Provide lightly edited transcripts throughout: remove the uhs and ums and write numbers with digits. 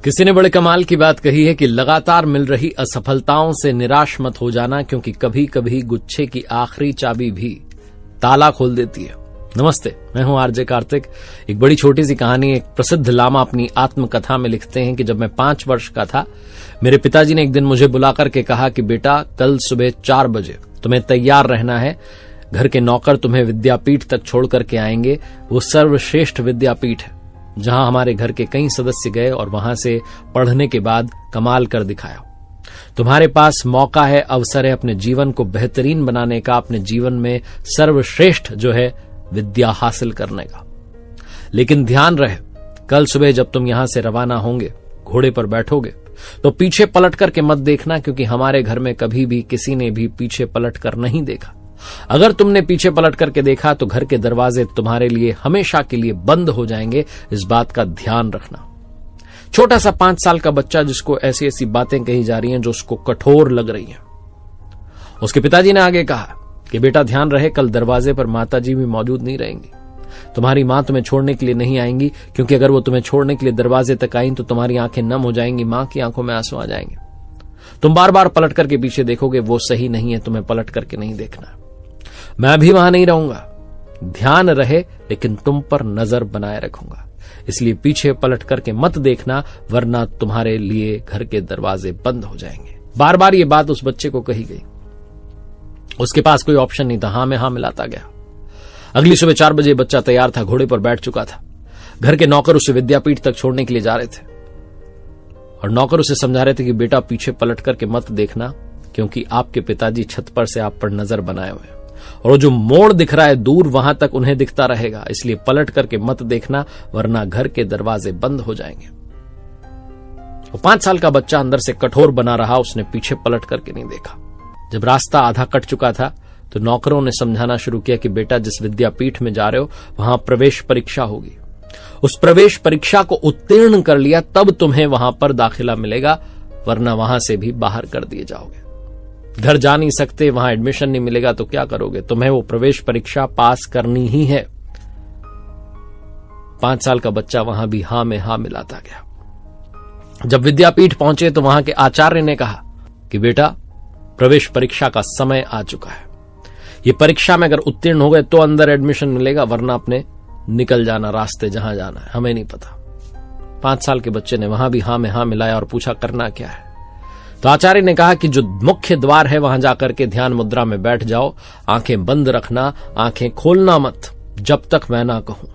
किसी ने बड़े कमाल की बात कही है कि लगातार मिल रही असफलताओं से निराश मत हो जाना, क्योंकि कभी कभी गुच्छे की आखिरी चाबी भी ताला खोल देती है। नमस्ते, मैं हूं आरजे कार्तिक। एक बड़ी छोटी सी कहानी। एक प्रसिद्ध लामा अपनी आत्मकथा में लिखते हैं कि जब मैं 5 वर्ष का था, मेरे पिताजी ने एक दिन मुझे बुलाकर के कहा कि बेटा, कल सुबह 4 बजे तुम्हें तैयार रहना है। घर के नौकर तुम्हें विद्यापीठ तक छोड़ करके आएंगे। वो सर्वश्रेष्ठ विद्यापीठ है जहां हमारे घर के कई सदस्य गए और वहां से पढ़ने के बाद कमाल कर दिखाया। तुम्हारे पास मौका है, अवसर है अपने जीवन को बेहतरीन बनाने का, अपने जीवन में सर्वश्रेष्ठ जो है विद्या हासिल करने का। लेकिन ध्यान रहे, कल सुबह जब तुम यहां से रवाना होंगे, घोड़े पर बैठोगे, तो पीछे पलट करके मत देखना, क्योंकि हमारे घर में कभी भी किसी ने भी पीछे पलट कर नहीं देखा। अगर तुमने पीछे पलट करके देखा तो घर के दरवाजे तुम्हारे लिए हमेशा के लिए बंद हो जाएंगे। इस बात का ध्यान रखना। छोटा सा 5 साल का बच्चा जिसको ऐसी ऐसी बातें कही जा रही हैं जो उसको कठोर लग रही हैं। उसके पिताजी ने आगे कहा कि बेटा ध्यान रहे, कल दरवाजे पर माताजी भी मौजूद नहीं रहेंगी। तुम्हारी मां तुम्हें छोड़ने के लिए नहीं आएंगी, क्योंकि अगर वो तुम्हें छोड़ने के लिए दरवाजे तक आई तो तुम्हारी आंखें नम हो जाएंगी, मां की आंखों में आंसू आ जाएंगे। तुम बार बार पलट करके पीछे देखोगे, वो सही नहीं है, तुम्हें पलट करके नहीं देखना। मैं भी वहां नहीं रहूंगा, ध्यान रहे, लेकिन तुम पर नजर बनाए रखूंगा। इसलिए पीछे पलट करके मत देखना, वरना तुम्हारे लिए घर के दरवाजे बंद हो जाएंगे। बार बार ये बात उस बच्चे को कही गई। उसके पास कोई ऑप्शन नहीं था, हां में हां मिलाता गया। अगली सुबह 4 बजे बच्चा तैयार था, घोड़े पर बैठ चुका था। घर के नौकर उसे विद्यापीठ तक छोड़ने के लिए जा रहे थे और नौकर उसे समझा रहे थे कि बेटा पीछे पलट करके मत देखना, क्योंकि आपके पिताजी छत पर से आप पर नजर बनाए हुए हैं और वो जो मोड़ दिख रहा है दूर, वहां तक उन्हें दिखता रहेगा। इसलिए पलट करके मत देखना, वरना घर के दरवाजे बंद हो जाएंगे। वो 5 साल का बच्चा अंदर से कठोर बना रहा, उसने पीछे पलट करके नहीं देखा। जब रास्ता आधा कट चुका था तो नौकरों ने समझाना शुरू किया कि बेटा, जिस विद्यापीठ में जा रहे हो वहां प्रवेश परीक्षा होगी। उस प्रवेश परीक्षा को उत्तीर्ण कर लिया तब तुम्हें वहां पर दाखिला मिलेगा, वरना वहां से भी बाहर कर दिए जाओगे। घर जा नहीं सकते, वहां एडमिशन नहीं मिलेगा तो क्या करोगे? तुम्हें वो प्रवेश परीक्षा पास करनी ही है। 5 साल का बच्चा वहां भी हां में हां मिलाता गया। जब विद्यापीठ पहुंचे तो वहां के आचार्य ने कहा कि बेटा, प्रवेश परीक्षा का समय आ चुका है। ये परीक्षा में अगर उत्तीर्ण हो गए तो अंदर एडमिशन मिलेगा, वरना अपने निकल जाना रास्ते जहां जाना है, हमें नहीं पता। 5 साल के बच्चे ने वहां भी हां में हां मिलाया और पूछा करना क्या है। तो आचार्य ने कहा कि जो मुख्य द्वार है वहां जाकर के ध्यान मुद्रा में बैठ जाओ, आंखें बंद रखना, आंखें खोलना मत जब तक मैं ना कहूं।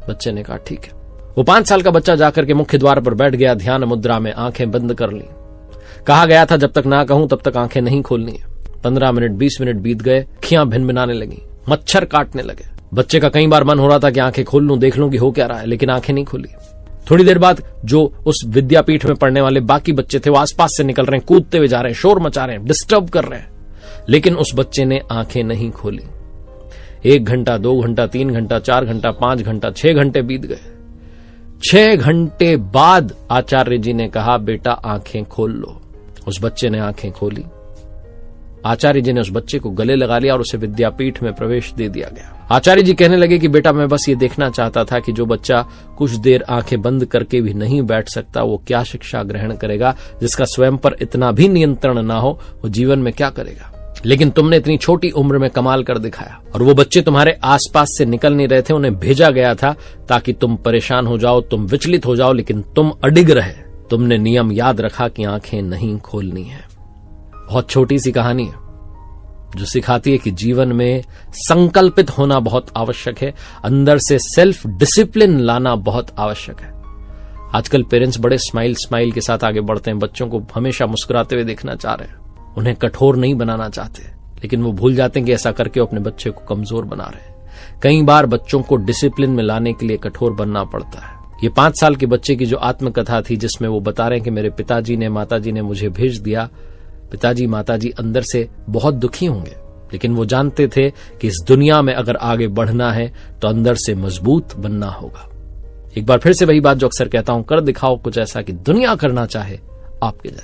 बच्चे ने कहा ठीक है। वो 5 साल का बच्चा जाकर के मुख्य द्वार पर बैठ गया, ध्यान मुद्रा में आंखें बंद कर ली। कहा गया था जब तक ना कहूं तब तक आंखें नहीं खोलनी है। 15 मिनट 20 मिनट बीत गए, आंखें भिनभिनाने लगी, मच्छर काटने लगे। बच्चे का कई बार मन हो रहा था कि आंखें खोल लूं, देख लूं कि हो क्या रहा है, लेकिन आंखें नहीं खोली। थोड़ी देर बाद जो उस विद्यापीठ में पढ़ने वाले बाकी बच्चे थे वो आसपास से निकल रहे हैं, कूदते हुए जा रहे हैं, शोर मचा रहे हैं, डिस्टर्ब कर रहे हैं, लेकिन उस बच्चे ने आंखें नहीं खोली। 1 घंटा, 2 घंटा, 3 घंटा, 4 घंटा, 5 घंटा, 6 घंटे बीत गए। 6 घंटे बाद आचार्य जी ने कहा बेटा आंखें खोल लो। उस बच्चे ने आंखें खोली। आचार्य जी ने उस बच्चे को गले लगा लिया और उसे विद्यापीठ में प्रवेश दे दिया गया। आचार्य जी कहने लगे कि बेटा, मैं बस ये देखना चाहता था कि जो बच्चा कुछ देर आंखें बंद करके भी नहीं बैठ सकता वो क्या शिक्षा ग्रहण करेगा। जिसका स्वयं पर इतना भी नियंत्रण ना हो वो जीवन में क्या करेगा। लेकिन तुमने इतनी छोटी उम्र में कमाल कर दिखाया और वो बच्चे तुम्हारे आसपास से निकल नहीं रहे थे। उन्हें भेजा गया था ताकि तुम परेशान हो जाओ, तुम विचलित हो जाओ, लेकिन तुम अडिग रहे। तुमने नियम याद रखा कि आंखें नहीं खोलनी है। बहुत छोटी सी कहानी है जो सिखाती है कि जीवन में संकल्पित होना बहुत आवश्यक है, अंदर से सेल्फ डिसिप्लिन लाना बहुत आवश्यक है। आजकल पेरेंट्स बड़े स्माइल के साथ आगे बढ़ते हैं, बच्चों को हमेशा मुस्कुराते हुए देखना चाह रहे हैं, उन्हें कठोर नहीं बनाना चाहते, लेकिन वो भूल जाते हैं कि ऐसा करके अपने बच्चे को कमजोर बना रहे हैं। कई बार बच्चों को डिसिप्लिन में लाने के लिए कठोर बनना पड़ता है। ये 5 साल के बच्चे की जो आत्मकथा थी जिसमें वो बता रहे हैं कि मेरे पिताजी ने, माताजी ने मुझे भेज दिया। पिताजी माताजी अंदर से बहुत दुखी होंगे, लेकिन वो जानते थे कि इस दुनिया में अगर आगे बढ़ना है तो अंदर से मजबूत बनना होगा। एक बार फिर से वही बात जो अक्सर कहता हूं, कर दिखाओ कुछ ऐसा कि दुनिया करना चाहे आपके जैसा।